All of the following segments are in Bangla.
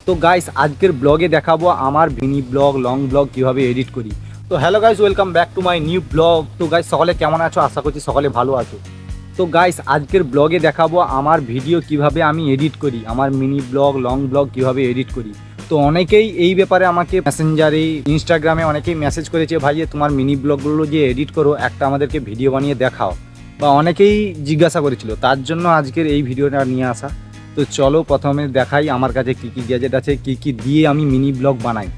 তো গাইস আজকের ব্লগে দেখাবো আমার মিনি ব্লগ লং ব্লগ কিভাবে এডিট করি। তো hello guys, welcome back to my new blog. তো গাইস সকলে কেমন আছো? আশা করছি সকলে ভালো আছো। তো গাইস আজকের ব্লগে দেখাবো আমার ভিডিও কিভাবে আমি এডিট করি, আমার মিনি ব্লগ লং ব্লগ কিভাবে এডিট করি। তো অনেকেই এই ব্যাপারে আমাকে মেসেঞ্জারে ইনস্টাগ্রামে অনেকেই মেসেজ করেছে, ভাই যে তোমার মিনি ব্লগগুলো যে এডিট করো একটা আমাদেরকে ভিডিও বানিয়ে দেখাও, বা অনেকেই জিজ্ঞাসা করেছিল। তার জন্য আজকের এই ভিডিওটা নিয়ে আসা। তো চলো প্রথমে দেখাই আমার কাছে কী কী গ্যাজেট আছে, কী কী দিয়ে আমি মিনি ব্লগ বানাই।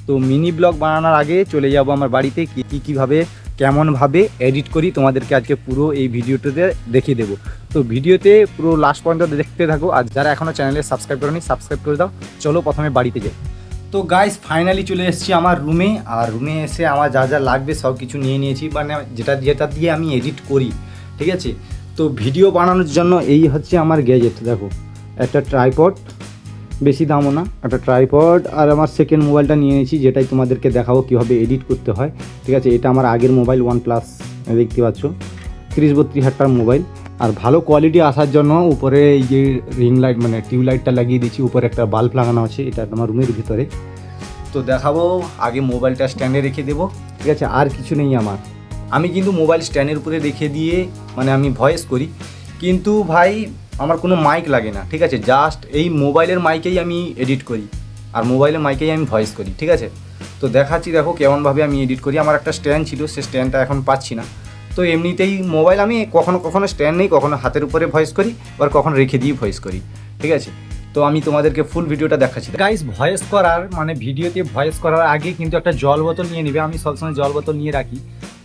তো মিনি ব্লগ বানানোর আগে চলে যাব আমার বাড়িতে, কীভাবে কেমনভাবে এডিট করি তোমাদেরকে আজকে পুরো এই ভিডিওটাতে দেখিয়ে দেবো। তো ভিডিওতে পুরো লাস্ট পর্যন্ত দেখতে থাকো, আর যারা এখনও চ্যানেলে সাবস্ক্রাইব করেনি সাবস্ক্রাইব করে দাও। চলো প্রথমে বাড়িতে যাই। তো গাইস ফাইনালি চলে এসেছি আমার রুমে, আর রুমে এসে আমার যা যা লাগবে সব কিছু নিয়ে নিয়েছি, মানে যেটা দিয়ে আমি এডিট করি, ঠিক আছে। তো ভিডিও বানানোর জন্য এই হচ্ছে আমার গ্যাজেট। দেখো, একটা ট্রাইপড, বেশি দামও না, একটা ট্রাইপড, আর আমার সেকেন্ড মোবাইলটা নিয়ে নিয়েছি, যেটাই তোমাদেরকে দেখাবো কীভাবে এডিট করতে হয়, ঠিক আছে। এটা আমার আগের মোবাইল OnePlus, দেখতে পাচ্ছ 30-32 হাজার মোবাইল। আর ভালো কোয়ালিটি আসার জন্য উপরে এই যে রিং লাইট মানে টিউবলাইটটা লাগিয়ে দিয়েছি, উপরে একটা বাল্ব লাগানো আছে, এটা আমার রুমের ভিতরে। তো দেখাবো, আগে মোবাইলটা স্ট্যান্ডে রেখে দেবো, ঠিক আছে। আর কিছু নেই আমার, আমি কিন্তু মোবাইল স্ট্যান্ডের উপরে রেখে দিয়ে মানে আমি ভয়েস করি, কিন্তু ভাই আমার কোনো মাইক লাগে না, ঠিক আছে। জাস্ট এই মোবাইলের মাইকেই আমি এডিট করি, আর মোবাইলের মাইকেই আমি ভয়েস করি, ঠিক আছে। তো দেখাচ্ছি, দেখো কেমনভাবে আমি এডিট করি। আমার একটা স্ট্যান্ড ছিল, সে স্ট্যান্ডটা এখন পাচ্ছি না। তো এমনিতেই মোবাইল আমি কখনো স্ট্যান্ড নেই, কখনো হাতের উপরে ভয়েস করি, আবার কখনো রেখে দিয়ে ভয়েস করি, ঠিক আছে। তো আমি তোমাদেরকে ফুল ভিডিওটা দেখাচ্ছি। গাইস ভয়েস করার মানে ভিডিওতে ভয়েস করার আগে কিন্তু একটা জল বোতল নিয়ে নেবে। আমি সবসময় জল বোতল নিয়ে রাখি,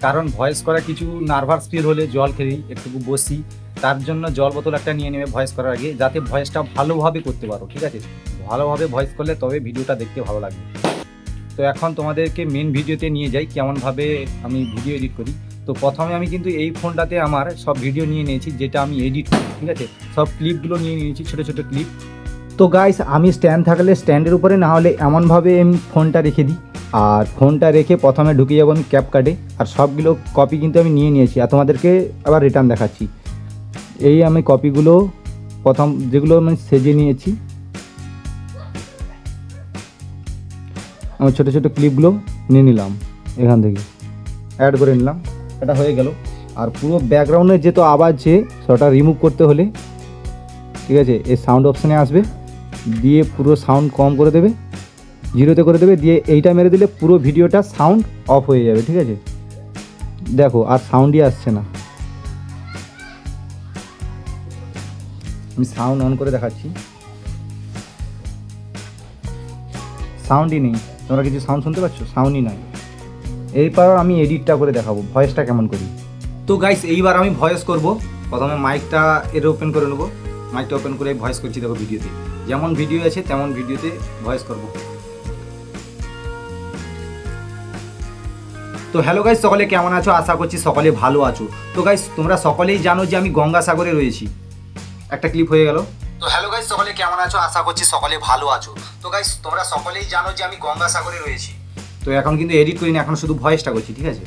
কারণ ভয়েস করা কিছু নার্ভাস ফিল হলে জল খেয়ে একটু বসি, তার জন্য জল বোতল একটা নিয়ে নেবে ভয়েস করার আগে, যাতে ভয়েসটা ভালোভাবে করতে পারো, ঠিক আছে। ভালোভাবে ভয়েস করলে তবে ভিডিওটা দেখতে ভালো লাগবে। তো এখন তোমাদেরকে মেন ভিডিওতে নিয়ে যাই, কেমনভাবে আমি ভিডিও এডিট করি। তো প্রথমে আমি কিন্তু এই ফোনটাতে আমার সব ভিডিও নিয়ে নিয়েছি, যেটা আমি এডিট করি, ঠিক আছে। সব ক্লিপগুলো নিয়ে নিয়েছি, ছোটো ছোটো ক্লিপ। তো গাইস আমি স্ট্যান্ড থাকলে স্ট্যান্ডের উপরে, না হলে এমনভাবে আমি ফোনটা রেখে দিই, আর ফোনটা রেখে প্রথমে ঢুকে যাবো আমি ক্যাপকাটে, আর সবগুলো কপি কিন্তু আমি নিয়ে নিয়েছি, আর তোমাদেরকে আবার রিটার্ন দেখাচ্ছি। এই আমি কপিগুলো প্রথম যেগুলো আমি সেজে নিয়েছি, আমি ছোটো ছোটো ক্লিপগুলো নিয়ে নিলাম, এখান থেকে অ্যাড করে নিলাম, এটা হয়ে গেল। আর পুরো ব্যাকগ্রাউন্ডের যেহেতু আওয়াজ যে সেটা রিমুভ করতে হলে, ঠিক আছে, এই সাউন্ড অপশানে আসবে, দিয়ে পুরো সাউন্ড কম করে দেবে, 0-তে করে দেবে, দিয়ে এইটা মেরে দিলে পুরো ভিডিওটা সাউন্ড অফ হয়ে যাবে, ঠিক আছে। দেখো আর সাউন্ডই আসছে না, আমি সাউন্ড অন করে দেখাচ্ছি, সাউন্ডই নেই। তোমরা কিছু সাউন্ড শুনতে পাচ্ছ? সাউন্ডই নাই। এইবার আমি এডিটটা করে দেখাবো ভয়েসটা কেমন করি। তো গাইস এইবার আমি ভয়েস করব। প্রথমে মাইকটা ওপেন করে নেবো, মাইকটা ওপেন করে ভয়েস করছি। দেখো ভিডিওতে যেমন ভিডিও আছে তেমন ভিডিওতে ভয়েস করব। তো হ্যালো গাইস, সকলে কেমন আছো? আশা করছি সকলে ভালো আছো। তো গাইস তোমরা সকলেই জানো যে আমি গঙ্গাসাগরে রয়েছি। একটা ক্লিপ হয়ে গেল। তো হ্যালো গাইস, সকলে কেমন আছো? আশা করছি সকলে ভালো আছো। তো গাইস তোমরা সকলেই জানো যে আমি গঙ্গাসাগরে রয়েছি। তো এখন কিন্তু এডিট করিনি, এখন শুধু ভয়েসটা করছি, ঠিক আছে।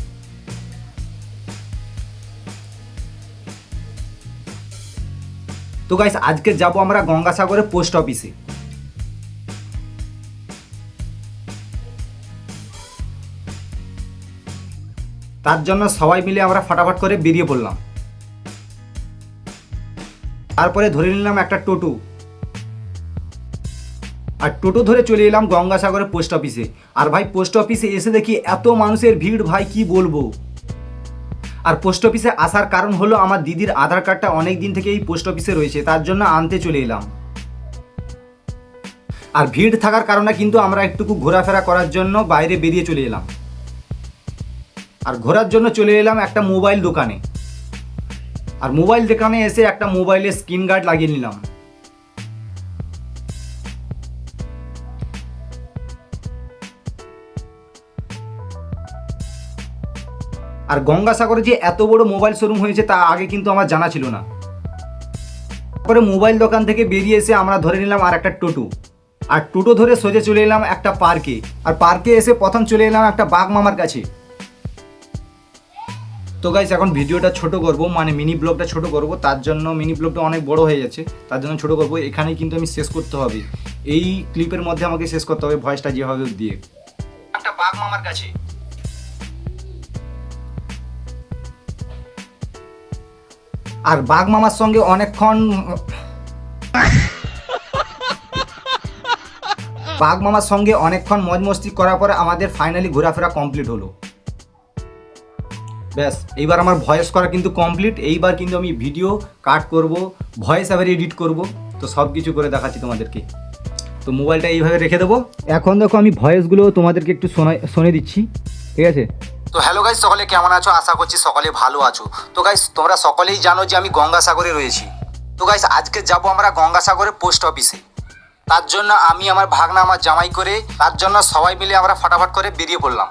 তো গাইস আজকে যাব আমরা গঙ্গাসাগরের পোস্ট অফিসে। তার জন্য সবাই মিলে আমরা ফাটাফাট করে বেরিয়ে পড়লাম। তারপরে ধরে নিলাম একটা টোটো, আর টোটো ধরে চলে এলাম গঙ্গাসাগরের পোস্ট অফিসে। আর ভাই পোস্ট অফিসে এসে দেখি এত মানুষের ভিড়, ভাই কি বলবো। আর পোস্ট অফিসে আসার কারণ হলো আমার দিদির আধার কার্ডটা অনেক দিন থেকে এই পোস্ট অফিসে রয়েছে, তার জন্য আনতে চলে এলাম। আর ভিড় থাকার কারণে কিন্তু আমরা একটুকু ঘোরাফেরা করার জন্য বাইরে বেরিয়ে চলে এলাম। আর ঘোরার জন্য চলে এলাম একটা মোবাইল দোকানে। আর মোবাইল দোকানে এসে একটা মোবাইলের স্ক্রিন গার্ড লাগিয়ে নিলাম। আর গঙ্গাসাগরে যে এত বড় মোবাইল শোরুম হয়েছে তা আগে কিন্তু আমার জানা ছিল না। তারপরে মোবাইল দোকান থেকে বেরিয়ে এসে আমরা ধরে নিলাম আর একটা টোটো, আর টোটো ধরে সোজা চলে এলাম একটা পার্কে। আর পার্কে এসে প্রথম চলে এলাম একটা বাঘ মামার কাছে। তো গাইস এখন ভিডিওটা ছোট করব, মানে মিনি ব্লগটা ছোট করব, তার জন্য মিনি ব্লগটা অনেক বড় হয়ে যাচ্ছে, তার জন্য ছোট করব। এখানেই কিন্তু আমি শেষ করতে হবে, এই ক্লিপের মধ্যে আমাকে শেষ করতে হবে ভয়েসটা যেভাবে দিয়ে। একটা বাঘ মামার কাছে, আর বাঘ মামার সঙ্গে অনেকক্ষণ বাঘ মামার সঙ্গে অনেকক্ষণ মজ মস্তি করার পরে আমাদের ফাইনালি ঘোরাফেরা কমপ্লিট হলো। ব্যাস, এইবার আমার ভয়েস করা কিন্তু কমপ্লিট। এইবার কিন্তু আমি ভিডিও কাট করব, ভয়েস আবার এডিট করব, তো সব কিছু করে দেখাচ্ছি তোমাদেরকে। তো মোবাইলটা এইভাবে রেখে দেবো। এখন দেখো আমি ভয়েসগুলো তোমাদেরকে একটু শুনে দিচ্ছি, ঠিক আছে? তো হ্যালো গাইস, সকলে কেমন আছো? আশা করছি সকলে ভালো আছো। তো গাইস তোমরা সকলেই জানো যে আমি গঙ্গাসাগরে রয়েছি। তো গাইস আজকে যাব আমরা গঙ্গাসাগরে পোস্ট অফিসে। তার জন্য আমি আমার ভাগনা আমার জামাই করে, তার জন্য সবাই মিলে আমরা ফাটাফাট করে বেরিয়ে পড়লাম।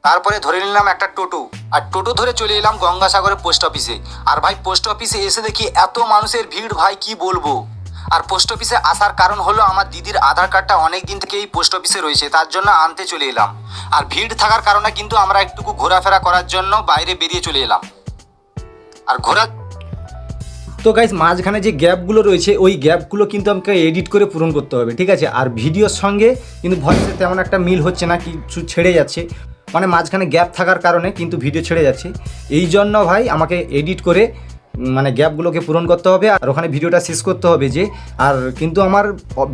তারপরে ধরে নিলাম একটা টোটো, আর টোটো ধরে চলে এলাম গঙ্গাসাগরের পোস্ট অফিসে। আর ভাই পোস্ট অফিসে এসে দেখি এত মানুষের ভিড়, ভাই কি বলবো। আর পোস্ট অফিসে আসার কারণ হলো আমার দিদির আধার কার্ডটা অনেক দিন থেকে এই পোস্ট অফিসে রয়েছে, তার জন্য আনতে চলে এলাম। আর ভিড় থাকার কারণে কিন্তু আমরা একটুকু ঘোরাফেরা করার জন্য বাইরে বেরিয়ে চলে এলাম। আর তো গাইস মাঝখানে যে গ্যাপগুলো রয়েছে ওই গ্যাপগুলো কিন্তু আমাকে এডিট করে পূরণ করতে হবে, ঠিক আছে? আর ভিডিওর সঙ্গে কিন্তু ভয়েসের তেমন একটা মিল হচ্ছে না, কিছু ছেড়ে যাচ্ছে, মানে মাঝখানে গ্যাপ থাকার কারণে কিন্তু ভিডিও ছেড়ে যাচ্ছে। এই জন্য ভাই আমাকে এডিট করে মানে গ্যাপগুলোকে পূরণ করতে হবে, আর ওখানে ভিডিওটা শেষ করতে হবে যে। আর কিন্তু আমার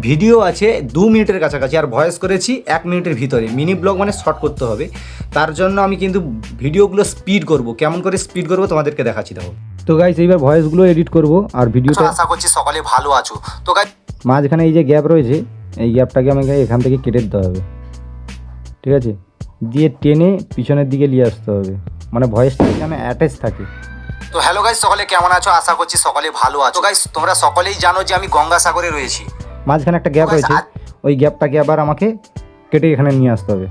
ভিডিও আছে 2 মিনিটের কাছাকাছি, আর ভয়েস করেছি 1 মিনিটের ভিতরে। মিনি ব্লগ মানে শর্ট করতে হবে, তার জন্য আমি কিন্তু ভিডিওগুলো স্পিড করব। কেমন করে স্পিড করব তোমাদেরকে দেখাচ্ছি, দেখো। তো গাইস এইবার ভয়েসগুলো এডিট করব, আর ভিডিওটা আশা করছি সকলে ভালো আছো। তো গাইস মাঝখানে এই যে গ্যাপ রয়েছে, এই গ্যাপটাকে আমাকে এখান থেকে কেটে দিতে হবে, ঠিক আছে? দিয়ে টেনে পিছনের দিকে নিয়ে আসতে হবে, মানে ভয়েসটা যেন অ্যাটাচ থাকে। তো হ্যালো গাইস, সকলে কেমন আছো? আশা করছি সকলে ভালো আছো। গাইস তোমরা সকলেই জানো যে আমি গঙ্গাসাগরে রয়েছি। মাঝখানে একটা গ্যাপ রয়েছে, ওই গ্যাপটাকে আবার আমাকে কেটে এখানে নিয়ে আসতে হবে।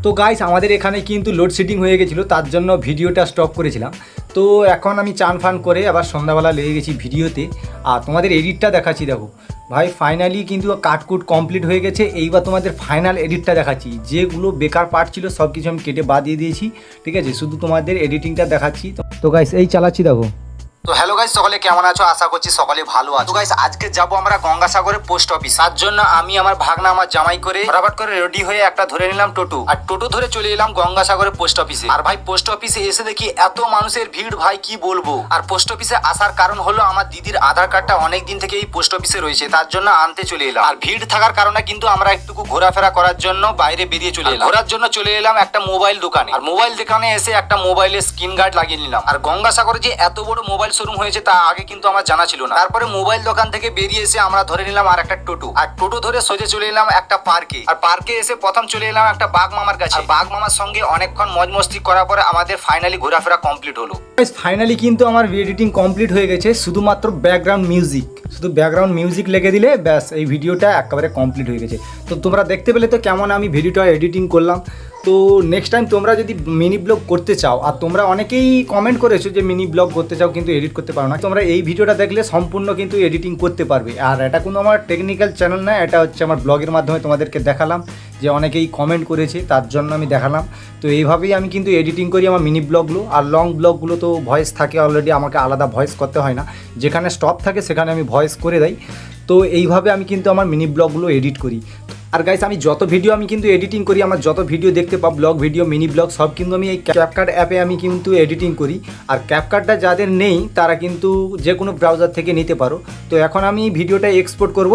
তো গাইস আমাদের এখানে কিন্তু লোডশেডিং হয়ে গেছিলো, তার জন্য ভিডিওটা স্টপ করেছিলাম। তো এখন আমি চান ফান করে আবার সন্ধ্যাবেলা লেগে গেছি ভিডিওতে, আর তোমাদের এডিটটা দেখাচ্ছি। দেখো ভাই ফাইনালি কিন্তু কাটকুট কমপ্লিট হয়ে গেছে। এইবার তোমাদের ফাইনাল এডিটটা দেখাচ্ছি। যেগুলো বেকার পার্ট ছিল সব কিছু আমি কেটে বাদ দিয়ে দিয়েছি, ঠিক আছে? শুধু তোমাদের এডিটিংটা দেখাচ্ছি। তো গাইস এই চালাচ্ছি, দেখো। তো হ্যালো গাইস, সকলে কেমন আছো? আশা করছি সকলে ভালো আছো। তো গাইস আজকে যাবো আমরা গঙ্গাসাগরের পোস্ট অফিস, তার জন্য আমি আমার ভাগনা আমার জামাই করে ফটাফট করে রেডি হয়ে একটা ধরে নিলাম টোটো, আর টোটো ধরে চলে এলাম গঙ্গাসাগরের পোস্ট অফিসে। আর ভাই পোস্ট অফিসে এসে দেখি এত মানুষের ভিড়, ভাই কি বলবো। আর পোস্ট অফিসে আসার কারণ হলো আমার দিদির আধার কার্ডটা অনেক দিন থেকে এই পোস্ট অফিসে রয়েছে, তার জন্য আনতে চলে এলাম। আর ভিড় থাকার কারণে কিন্তু আমরা একটুকু ঘোরাফেরা করার জন্য বাইরে বেরিয়ে চলে এলাম। ঘোরার জন্য চলে এলাম একটা মোবাইল দোকানে, আর মোবাইল দোকানে এসে একটা মোবাইলের স্ক্রিন গার্ড লাগিয়ে নিলাম। আর গঙ্গাসাগরে যে এত বড় মোবাইল শোরুম হয়েছে তা আগে কিন্তু আমার জানা ছিল না। তারপরে মোবাইল দোকান থেকে বেরিয়ে এসে আমরা ধরে নিলাম আর একটা টোটো, আর টোটো ধরে সোজা চলে এলাম একটা পার্কে। আর পার্কে এসে প্রথম চলে এলাম একটা বাঘ মামার কাছে। বাঘ মামার সঙ্গে অনেকক্ষণ মজ মস্তি করার পরে আমাদের ফাইনালি ঘোরাফেরা কমপ্লিট হলো। ফাইনালি কিন্তু আমার এডিটিং কমপ্লিট হয়ে গেছে, শুধুমাত্র ব্যাকগ্রাউন্ড মিউজিক লেগে দিলে ব্যাস এই ভিডিওটা একেবারে কমপ্লিট হয়ে গেছে। তো তোমরা দেখতে পেলে তো কেমন আমি ভিডিওটা এডিটিং করলাম। তো নেক্সট টাইম তোমরা যদি মিনি ব্লগ করতে চাও, আর তোমরা অনেকেই কমেন্ট করেছো যে মিনি ব্লগ করতে চাও কিন্তু এডিট করতে পারো না, তোমরা এই ভিডিওটা দেখলে সম্পূর্ণ কিন্তু এডিটিং করতে পারবে। আর এটা কোনো আমার টেকনিক্যাল চ্যানেল না, এটা হচ্ছে আমার ব্লগের মাধ্যমে তোমাদেরকে দেখালাম, যে অনেকেই কমেন্ট করেছে তার জন্য আমি দেখালাম। তো এইভাবেই আমি কিন্তু এডিটিং করি আমার মিনি ব্লগগুলো। আর লং ব্লগগুলো তো ভয়েস থাকে অলরেডি, আমাকে আলাদা ভয়েস করতে হয় না, যেখানে স্টপ থাকে সেখানে আমি ভয়েস করে দেই। তো এইভাবে আমি কিন্তু আমার মিনি ব্লগগুলো এডিট করি। আর গাইস আমি যত ভিডিও আমি কিন্তু এডিটিং করি, আমার যত ভিডিও দেখতে পাও ব্লগ ভিডিও মিনি ব্লগ সব কিন্তু আমি এই ক্যাপকাট অ্যাপে আমি কিন্তু এডিটিং করি। আর ক্যাপকাটটা যাদের নেই তারা কিন্তু যে কোনো ব্রাউজার থেকে নিতে পারো। তো এখন আমি ভিডিওটা এক্সপোর্ট করব।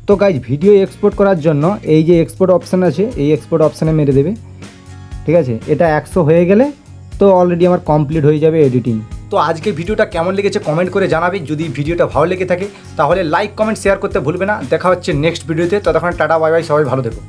তো গাইস ভিডিও এক্সপোর্ট করার জন্য এই যে এক্সপোর্ট অপশান আছে, এই এক্সপোর্ট অপশানে মেরে দেবে, ঠিক আছে? এটা 100 হয়ে গেলে তো অলরেডি আমার কমপ্লিট হয়ে যাবে এডিটিং। তো আজকে ভিডিওটা কেমন লেগেছে কমেন্ট করে জানাবে। যদি ভিডিওটা ভালো লেগে থাকে তাহলে লাইক কমেন্ট শেয়ার করতে ভুলবে না। দেখা হচ্ছে নেক্সট ভিডিওতে, ততক্ষণ টাটা বাই বাই, সবাই ভালো থেকো।